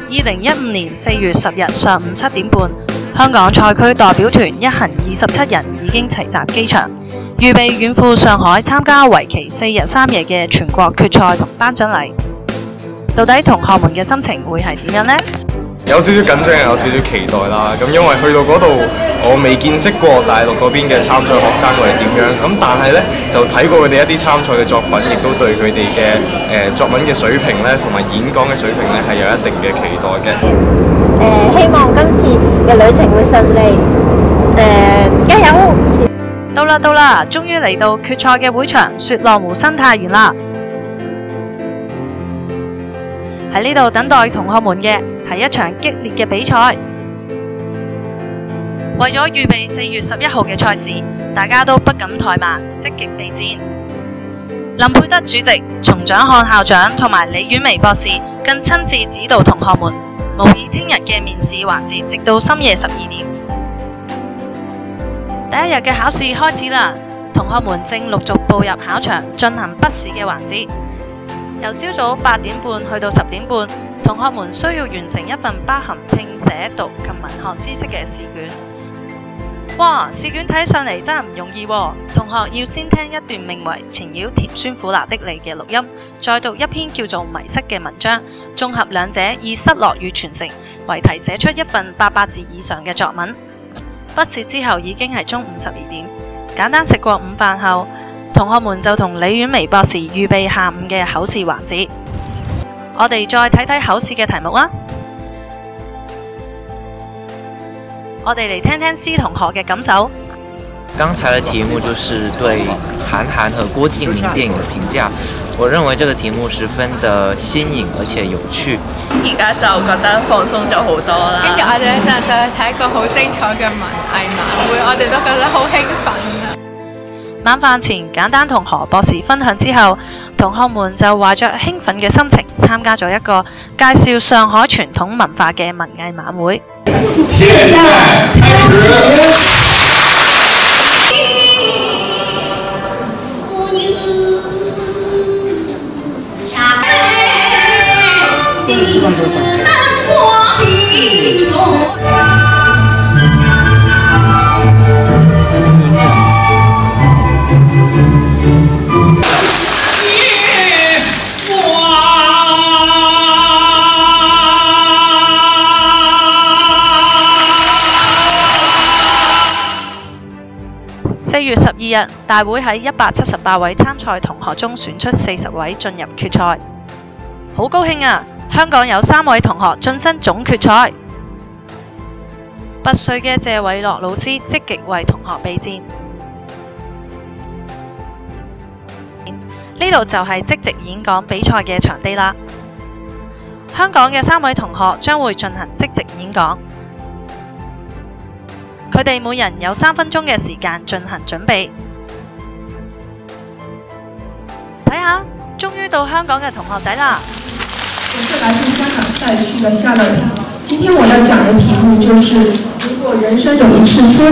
2015年4月10日上午7點半，香港賽區代表團一行27人已經齊集機場，預備遠赴上海參加為期4日3夜嘅全國決賽同頒獎禮。到底同學們嘅心情會係點樣呢？有少少緊張，有少少期待啦。咁因為去到嗰度，我未見識過大陸嗰邊嘅參賽學生會係點樣。咁但係呢，就睇過佢哋一啲參賽嘅作品，亦都對佢哋嘅作文嘅水平呢，同埋演講嘅水平呢，係有一定嘅期待嘅。希望今次嘅旅程會順利。加油！到啦，終於嚟到決賽嘅會場——雪浪湖生態園啦。喺呢度等待同學們嘅係一場激烈嘅比賽。為咗預備4月11號嘅賽事，大家都不敢怠慢，積極備戰。林佩德主席、松長漢校長同埋李婉薇博士更親自指導同學們，模擬聽日嘅面試環節，直到深夜12點。第一日嘅考試開始啦，同學們正陸續步入考場，進行筆試嘅環節。由朝早8點半去到10點半，同學們需要完成一份包含聽寫讀及文學知識嘅試卷。哇，試卷睇上嚟真係唔容易喎！同學要先聽一段名為《纏繞甜酸苦辣的你》嘅錄音，再讀一篇叫做《迷失》嘅文章，綜合兩者以失落與傳承為題寫出一份800字以上嘅作文。筆試之後已經係中午12點，簡單食過午飯後，同學們就同李婉薇博士預備下午嘅口試環節。我哋再睇睇口試嘅題目啦。我哋嚟聽聽施同學嘅感受。剛才的題目就是對韓寒和郭敬明電影的評價。我認為這個題目十分的新穎而且有趣。而家就覺得放鬆咗好多啦。跟住我哋咧就去睇一個好精彩嘅文藝晚會，我哋都覺得好興奮啊！晚飯前，簡單同何博士分享之後，同學們就懷着興奮嘅心情參加咗一個介紹上海傳統文化嘅文藝晚會。現在開始。4月12日，大會喺178位參賽同學中選出40位進入決賽。好高興啊！香港有3位同學晉身總決賽。拔萃嘅謝偉樂老師積極為同學備戰。呢度就係即席演講比賽嘅場地啦。香港嘅3位同學將會進行即席演講。佢哋每人有3分鐘嘅時間進行準備。睇下，終於到香港嘅同學仔啦！我是來自香港賽區的夏樂婷。今天我要講的題目就是：如果人生有一次說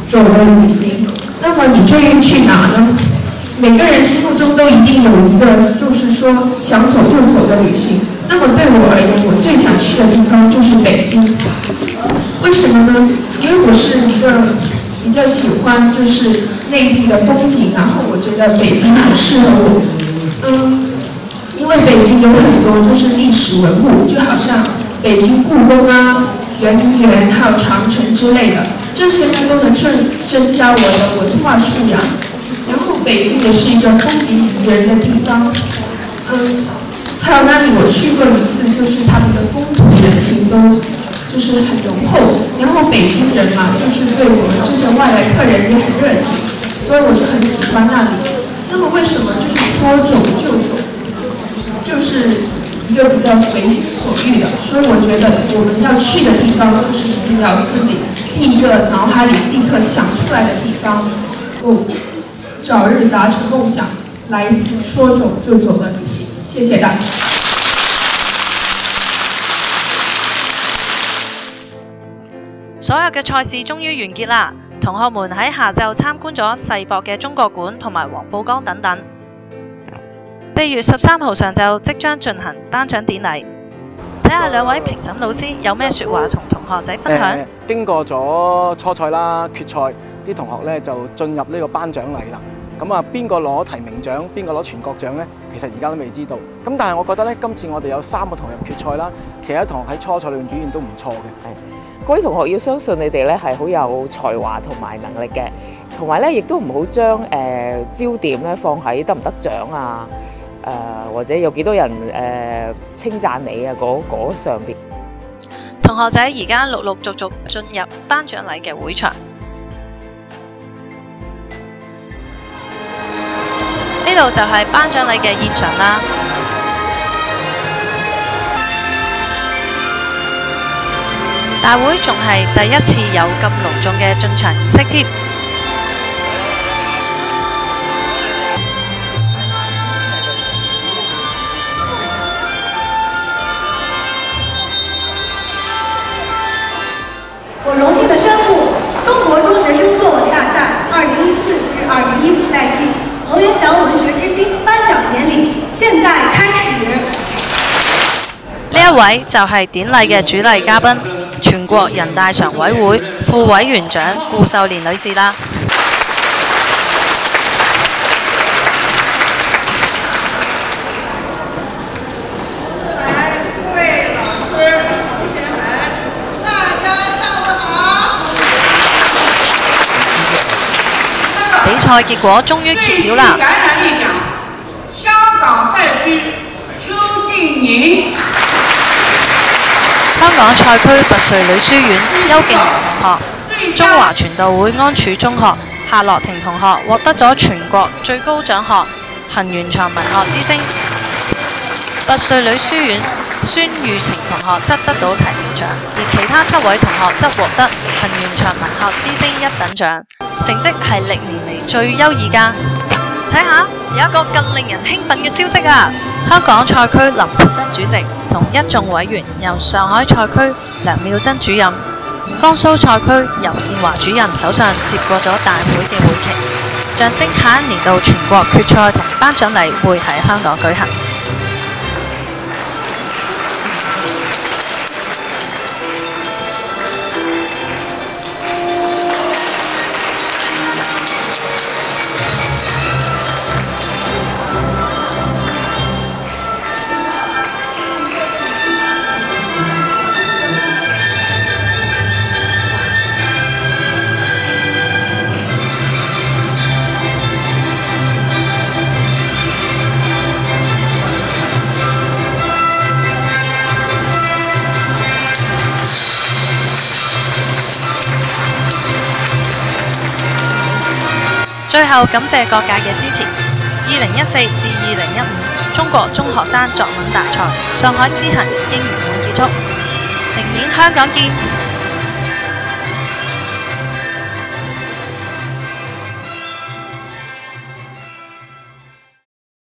走的旅行，那麼你最願去哪呢？每個人心目中都一定有一個，就是說想走就走的旅行。那麼對我而言，我最想去的地方就是北京。為什麼呢？因為我是一個比較喜歡就是內地的風景，然後我覺得北京很適合我。因為北京有很多就是歷史文物，就好像北京故宮啊、圓明園，還有長城之類的，這些呢都能增加我的文化素養。然後北京也是一個風景宜人的地方。還有那裡我去過一次，就是他們的風土人情都就是很濃厚。然後北京人嘛，就是對我們這些外來客人也很熱情，所以我就很喜歡那裡。那麼為什麼就是說走就走？就是一個比較隨心所欲的，所以我覺得我們要去的地方，就是一定要自己第一個腦海裡立刻想出來的地方，早日達成夢想，來一次說走就走的旅行。謝謝大家。所有嘅賽事終於完結啦，同學們喺下晝參觀咗世博嘅中國館同埋黃浦江等等。4月13號上晝即將進行頒獎典禮，睇下兩位評審老師有咩説話同同學仔分享？經過咗初賽啦、決賽，啲同學咧就進入呢個頒獎禮啦。咁啊，邊個攞提名獎，邊個攞全國獎咧？其實而家都未知道。咁但係我覺得咧，今次我哋有3個同學入決賽啦，其他同學喺初賽裏面表現都唔錯嘅。各位同學要相信你哋咧係好有才華同埋能力嘅，同埋咧亦都唔好將焦點咧放喺得唔得獎啊，或者有幾多人稱讚你啊嗰上邊。同學仔而家陸陸續續進入頒獎禮嘅會場，呢度就係頒獎禮嘅現場啦。大會仲係第一次有咁隆重嘅進場儀式添。我榮幸地宣布，中國中學生作文大賽2014至2015賽季彭元祥文學之星頒獎典禮現在開始。呢一位就係典禮嘅主禮嘉賓，全國人大常委會副委員長顧秀蓮女士啦。諸位老師、同學們，大家上午好。比賽結果終於揭曉啦！感染力獎，香港賽區邱靜瑩。香港賽區拔萃女書院邱敬瑩同學、中華傳道會安柱中學夏樂婷同學獲得咗全國最高獎項行圓場文學之星，拔萃女書院孫玉晴同學則得到提名獎，而其他7位同學則獲得行圓場文學之星1等獎，成績係歷年嚟最優異㗎。睇下有一個更令人興奮嘅消息啊！香港賽區林培德主席同一眾委員由上海賽區梁妙珍主任、江蘇賽區游建華主任手上接過咗大會嘅會旗，象徵下一年度全國決賽同頒獎禮會喺香港舉行。最後感謝各界嘅支持。2014至2015中國中學生作文大賽上海之行已經圓滿結束，明年香港見。